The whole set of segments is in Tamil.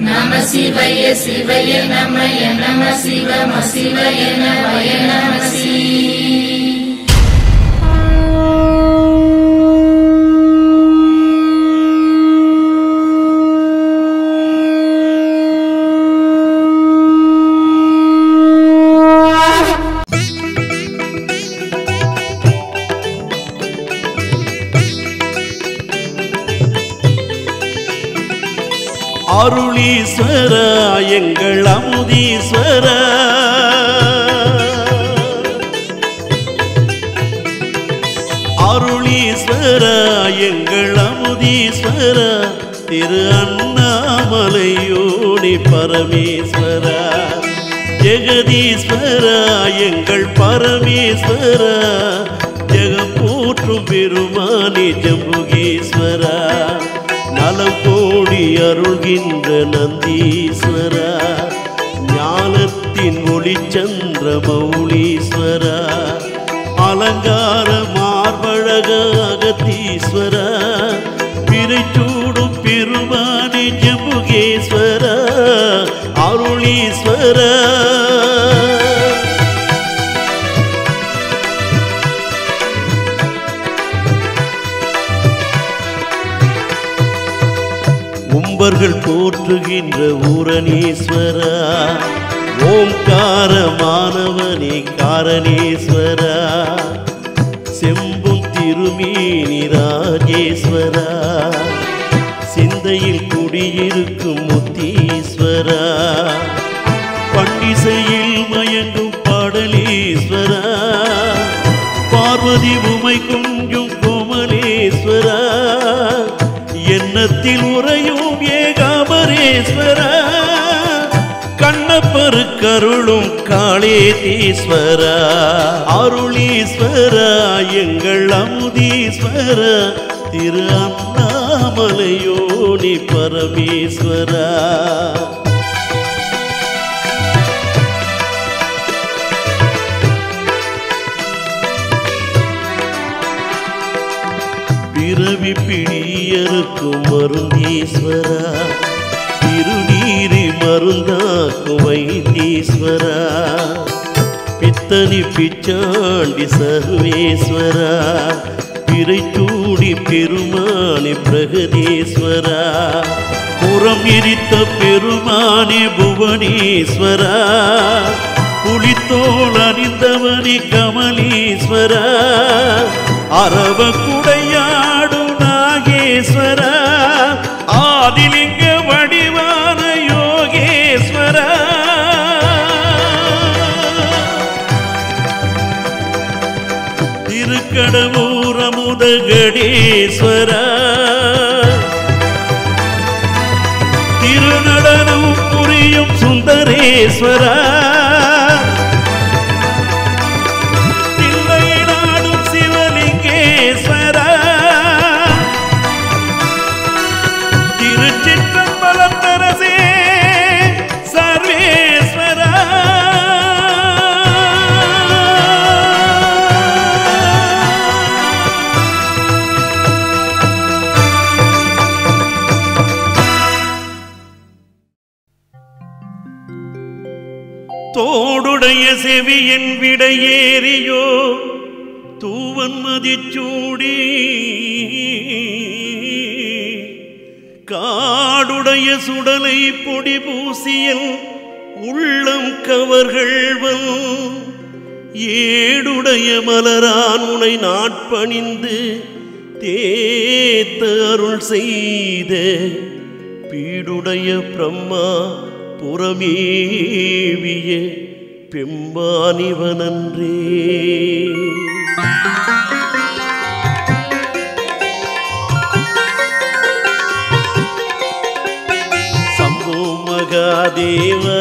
நம சிவய சிவய நமய நம சிவம சிவய நமய நம சி. அருளீஸ்வரா எங்கள் அமுதீஸ்வரா, அருளீஸ்வரா எங்கள் அமுதீஸ்வரா, திரு அண்ணாமலையோனி பரமேஸ்வரா, ஜெகதீஸ்வரா எங்கள் பரமேஸ்வரா, ஜெகம் போற்றும் பெருமானி ஜம்புகேஸ்வரா, நலம் கோடி அருள்கின்ற நந்தீஸ்வரா, ஞானத்தின் ஒளிச்சந்திர மௌலீஸ்வரா, அலங்கார மார்பழக அகத்தீஸ்வரா, பிறைச்சூடும் பெருமானி ஜம்புகேஸ்வரா, அருளீஸ்வரா. உம்பர்கள் போற்றுகின்ற ஊரணீஸ்வரா, ஓம்கார மாணவனே காரணீஸ்வரா, செம்பும் திருமேனி ராஜேஸ்வரா, சிந்தையில் குடியிருக்கும் முத்தீஸ்வரா, பண்டிசையில் மயங்கும் பாடலீஸ்வரா, பார்வதி உமை கொஞ்சும் கோமலேஸ்வரா, எண்ணத்தில் உறையும் ஏகாம்பரேஸ்வரா, கண்ணப்பரு கருளும் காளேதீஸ்வரா, அருளீஸ்வரா எங்கள் அமுதீஸ்வரா, திரு அண்ணாமலையோனி பரமேஸ்வரா. பிறவி பிடியறுக்கும் மருந்தீஸ்வரா, திருநீரி மருந்தாக்கும் வைத்தீஸ்வரா, பித்தனி பிச்சாண்டி சர்வேஸ்வரா, பிறைச்சூடி பெருமானி பிரகதீஸ்வரா, புறம் எரித்த பெருமானி புவனீஸ்வரா, புலித்தோள் அணிந்தவனி கமலீஸ்வரா, அரவ குடையாடு நாகேஸ்வரா, ஆதிலிங்க வடிவான யோகேஸ்வரா, திருக்கடவூர் அமுதகடேஸ்வரா, திருநடனம் புரியும் சுந்தரேஸ்வரா, தோடுடைய செவியன் விடையேறியோ தூவன் மதிச்சூடி, காடுடைய சுடலை பொடி பூசியல் உள்ளம் கவர்கள்வன், ஏடுடைய மலரான் உனை நாட்பணிந்து தேத்த அருள் செய்த, பீடுடைய பிரம்மா புறமேவிய பெம்பானிவனன்றே. சம்போ மகாதேவா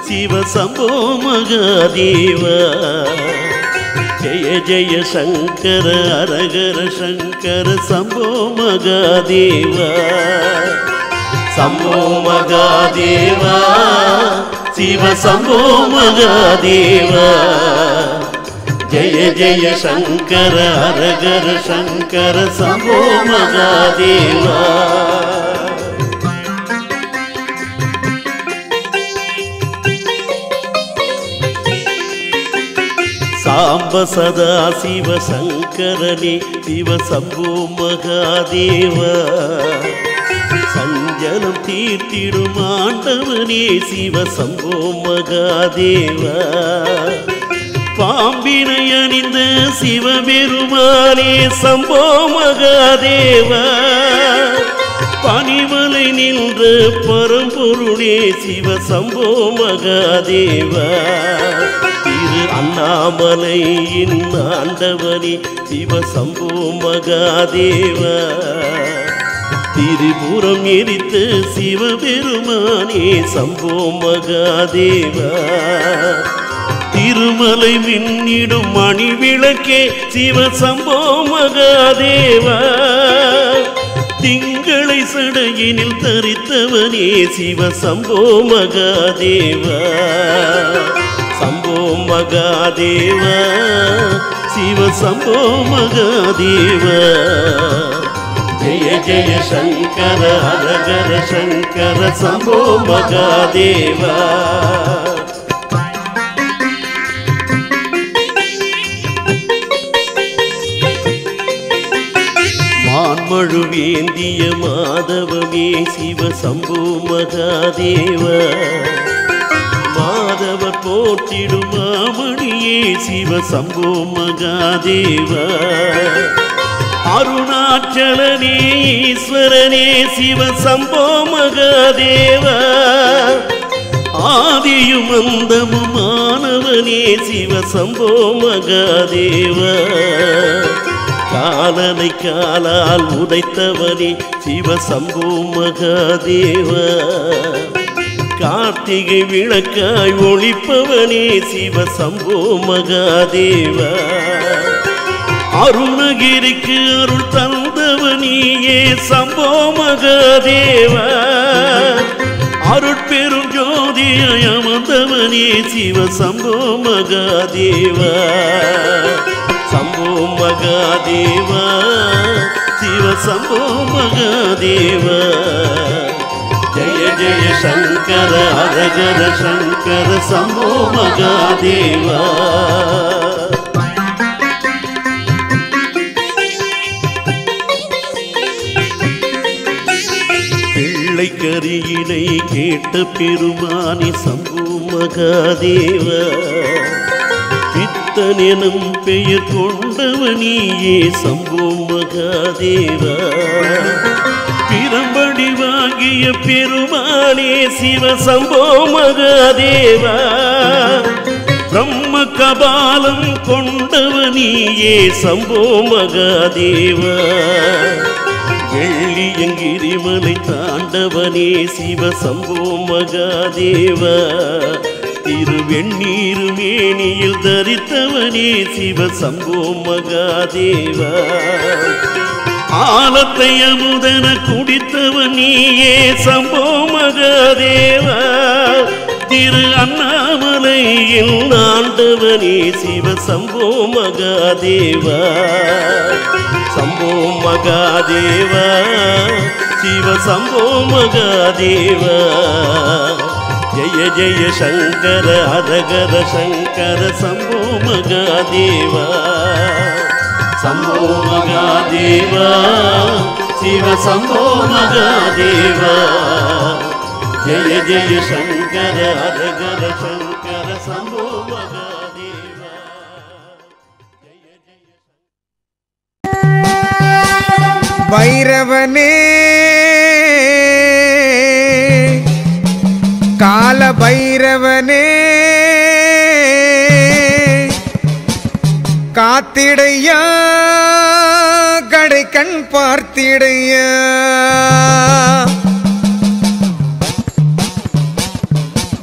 சிவ சம்போ மகாதேவா, ஜெய ஜெய சங்கர ஹரஹர சங்கர சம்போ மகாதேவா, சம்போ மகாதேவா சிவ சம்போ மகாதேவா, ஜெய ஜெய சங்கர ஹரஹர சங்கர சம்போ மகாதேவா. சாம்ப சதா சிவ சங்கரனே சிவ சம்போ மகாதேவா சஞ்சலம் தீர்த்திடும் ஆண்டவனே சிவ சம்போ மகாதேவா பாம்பினை அணிந்த சிவபெருமானே சம்போ மகாதேவா பனிமலை நின்ற பரம்பொருளே சிவ சம்போ மகாதேவா திரு அண்ணாமலையின் ஆண்டவனே சிவ சம்போ மகாதேவா திரிபுரம் எரித்த சிவபெருமானே சம்போ மகாதேவா திருமலை மின்னிடும் மணி விளக்கே சிவ சம்போ மகாதேவா திங்களை சடையினில் தரித்தவனே சிவ சம்போ மகாதேவா சம்போ மகாதேவா சிவ சம்போ மகாதேவா ஜெய ஜெய சங்கர ஹரஹர சங்கர சம்போ மகாதேவா மான்மழுவேந்திய மாதவமே சிவ சம்போ மகாதேவா மாதவர் போற்றிடும் மாமணியே சிவ சம்போ மகாதேவா அருணாச்சலனே ஈஸ்வரனே சிவ சம்போ மகாதேவா ஆதியும் அந்தமுமானவனே சிவ சம்போ மகாதேவா காலனை காலால் உதைத்தவனே சிவ சம்போ மகாதேவா கார்த்திகை விளக்காய் ஒளிப்பவனே சிவ சம்போ மகாதேவா அருணகிரிக்கு அருள் தந்தவனியே சம்போ மகாதேவா அருட்பெரும் ஜோதியாய் அமர்ந்தவனே சிவ சம்போ மகாதேவா சம்போ மகாதேவா சிவ சம்போ மகாதேவா ஜெய ஜெய சங்கர ஹரஹர சங்கர சம்போ மகாதேவா பிள்ளை கரியினை கேட்ட பெருமானி சம்போ மகாதேவா பித்தனெனும் பெயர் கொண்டவனியே சம்போ மகாதேவா பிரம்படி வாங்கிய பெருமானே சிவ சம்போ மகாதேவா பிரம்ம கபாலம் கொண்டவனியே சம்போ மகாதேவா வெள்ளியங்கிரிமலை தாண்டவனே சிவ சம்போ மகாதேவா திருவெண்ணீரு மேனியில் தரித்தவனே சிவ சம்போ மகாதேவா ஆலத்தை அமுதன குடித்தவனியே சம்போ மகாதேவா திரு அண்ணாமலையில் ஆண்டவனே சிவ சம்போ மகாதேவா சம்போ மகாதேவா சிவ சம்போ மகாதேவா ஜெய ஜெய சங்கர ஹரஹர சங்கர சம்போ மகாதேவா சம்போ மகாதேவா சிவ சம்போ மகாதேவா ஜெய ஜெய சங்கர ஹரஹர சங்கர சம்போ மகாதேவா ஜெய ஜெய பைரவனே கால பைரவனே காத்திடையா கடை கண் பார்த்திடையா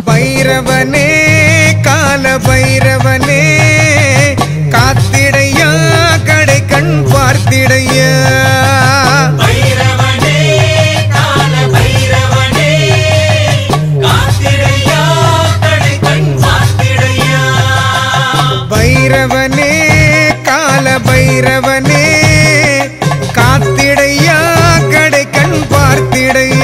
பைரவனே கால பைரவனே காத்திடையா கடை கண் பார்த்திடையா பைரவனே கால பைரவனே காத்திடையா கடை கண் பார்த்திடையா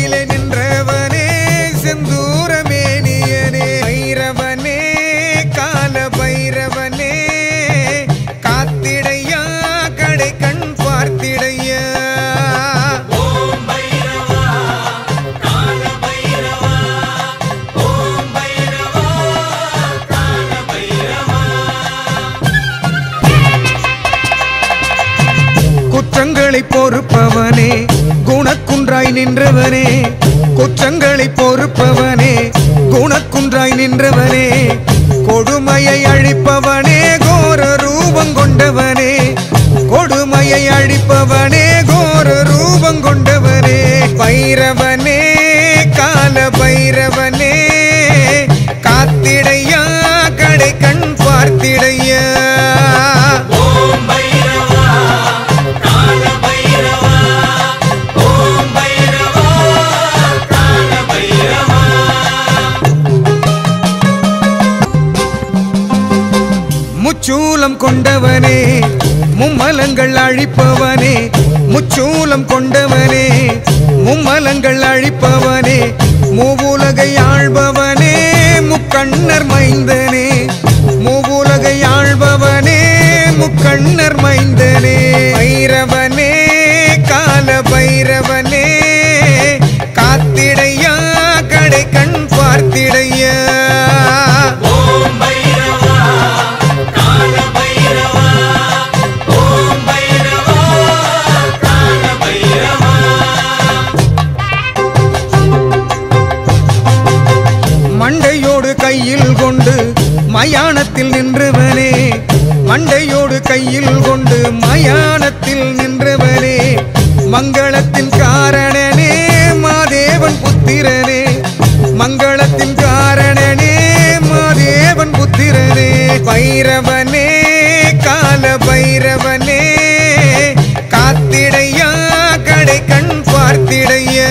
செந்தூரத்திலே நின்றவனே செந்தூரமேனியனே பைரவனே கால பைரவனே காத்திடையா கடை கண் பார்த்திடையா ஓம் பைரவா கால பைரவா ஓம் பைரவா கால பைரவா குற்றங்களை பொறுப்பவனே குணக்குன்றாய் நின்றவனே குற்றங்களை பொறுப்பவனே குணக்குன்றாய் நின்றவனே கொடுமையை அழிப்பவனே கோர ரூபம் கொண்டவனே கொடுமையை அழிப்பவனே கோர ரூபம் கொண்டவனே பைரவனே கால பைரவனே காத்திடையா கடை கண் பார்த்திடையா ஓம் பைரவா கால பைரவா ஓம் பைரவா கால பைரவா முச்சூலம் கொண்டவனே மும்மலங்கள் அழிப்பவனே முச்சூலம் கொண்டவனே மும்மலங்கள் அழிப்பவனே மூவுலகை ஆள்பவனே முக்கண்ணர் மைந்தனே மூவுலகை ஆள்பவனே முக்கண்ணர் மைந்தனே பைரவனே கால பைரவனே காத்திடையா கடை கண் பார்த்திடையா ஓம் பைரவா கால பைரவா ஓம் பைரவா கால பைரவா மண்டையோடு கையில் கொண்டு மயானத்தில் நின்றவனே மண்டையோடு கையில் கொண்டு மயானத்தில் நின்றவனே மங்களத்தின் காரணனே மாதேவன் புத்திரனே மங்களத்தின் காரணனே மாதேவன் புத்திரனே பைரவனே கால பைரவனே காத்திடையா கடை கண் பார்த்திடையா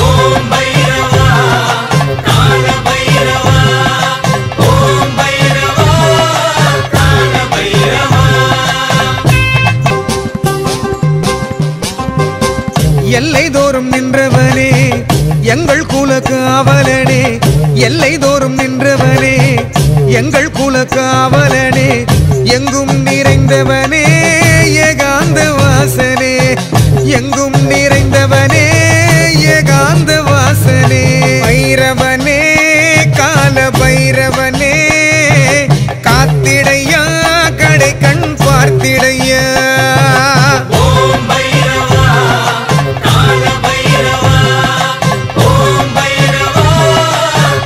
ஓம் பைரவா கால பைரவா ஓம் பைரவா கால பைரவா எல்லை தோறும் நின்றவனே எங்கள் குல காவலனே எல்லை தோறும் நின்றவனே எங்கள் குல காவலனே எங்கும் நிறைந்தவனே ஏகாந்த வாசனே எங்கும் நிறைந்தவனே ஏகாந்த வாசனே பைரவனே கால பைரவனே காத்திடையா கடை கண் பார்த்திடையா ஓம் பைரவா கால பைரவா ஓம் பைரவா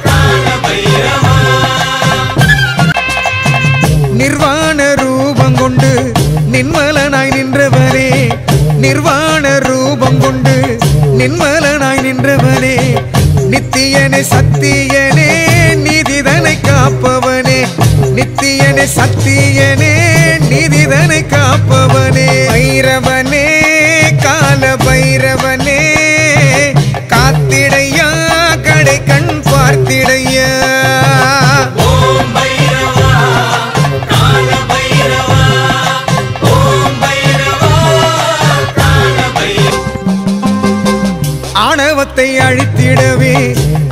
கால பைரவா நிர்வாண ரூபம் கொண்டு நின்மலனாய் நின்றவனே நிர்வாண ரூபம் கொண்டு நின்மலனாய் நின்றவனே நித்தியனே சத்தியனே நீதிதனை காப்பவனே நித்தியனே சத்தியனே நீதிதனை காப்பவனே பைரவனே கால பைரவனே காத்திடையா கடை கண் பார்த்திடையா ஓம் பைரவா கால பைரவா ஓம் பைரவா கால பைரவா ஆணவத்தை அழித்திடவே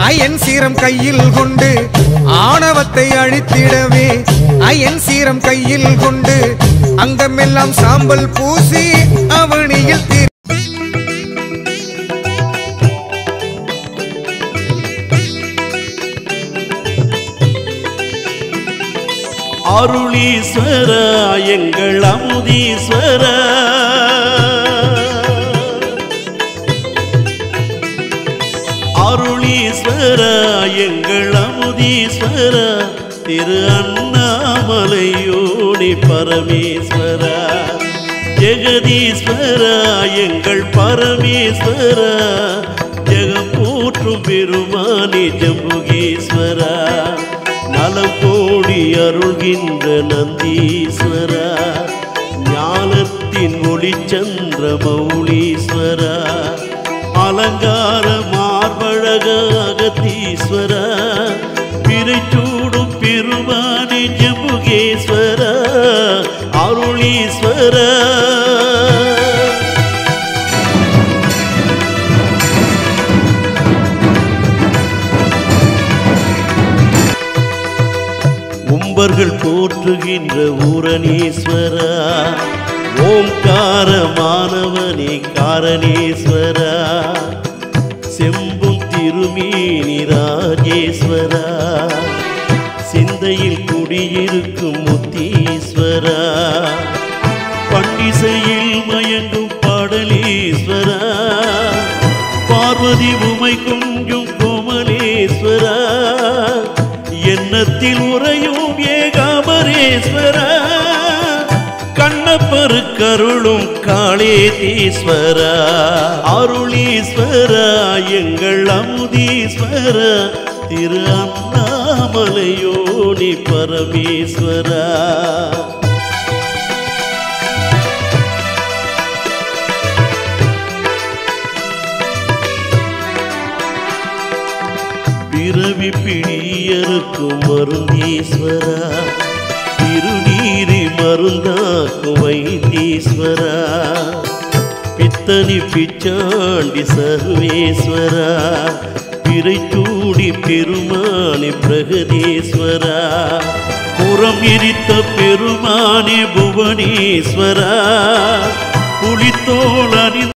அயன் சீரம் கையில் கொண்டு ஆணவத்தை அழித்திடவே அயன் சீரம் கையில் கொண்டு அங்கமெல்லாம் சாம்பல் பூசி அவனியில் தீ அருளீஸ்வர எங்கள் அமுதீஸ்வர அருளீஸ்வர எங்கள் அமுதீஸ்வர திரு அண்ணாமலையோனி பரமேஸ்வர ஜெகதீஸ்வர எங்கள் பரமேஸ்வர ஜெகம் போற்றும் பெருமானி ஜம்புகீஸ்வர நலம் கோடி அருள்கின்ற நந்தீஸ்வர ஞானத்தின் ஒளிச்சந்திர மௌலீஸ்வர அலங்கார மார்பழக அகத்தீஸ்வர பிறைச்சூடும் பெருமானி ஜம்புகேஸ்வர அருளீஸ்வர தேவர்கள் போற்றுகின்ற ஊரணீஸ்வரா ஓம்காரமானவனே காரணேஸ்வரா செம்பும் திருமேனி ராஜேஸ்வரா சிந்தையில் குடியிருக்கும் முத்தீஸ்வரா பண்டிசையில் மயங்கும் பாடலீஸ்வரா பார்வதி உமை கொஞ்சும் கோமலேஸ்வரா எண்ணத்தில் உறையும் ஏகாம்பரேஸ்வரா கண்ணப்பரு கருளும் காளேதீஸ்வரா அருளீஸ்வரா எங்கள் அமுதீஸ்வரா திரு அண்ணாமலையோனி பரமேஸ்வரா பிறவி பிடியறுக்கும் மருந்தீஸ்வரா திருநீரி மருந்தாக்கும் வைத்தீஸ்வரா பித்தனி பிச்சாண்டி சர்வேஸ்வரா பிறை சூடி பெருமானே பிரகதீஸ்வரா புறம் எரித்த பெருமானே புவனேஸ்வரா புலித்தோல்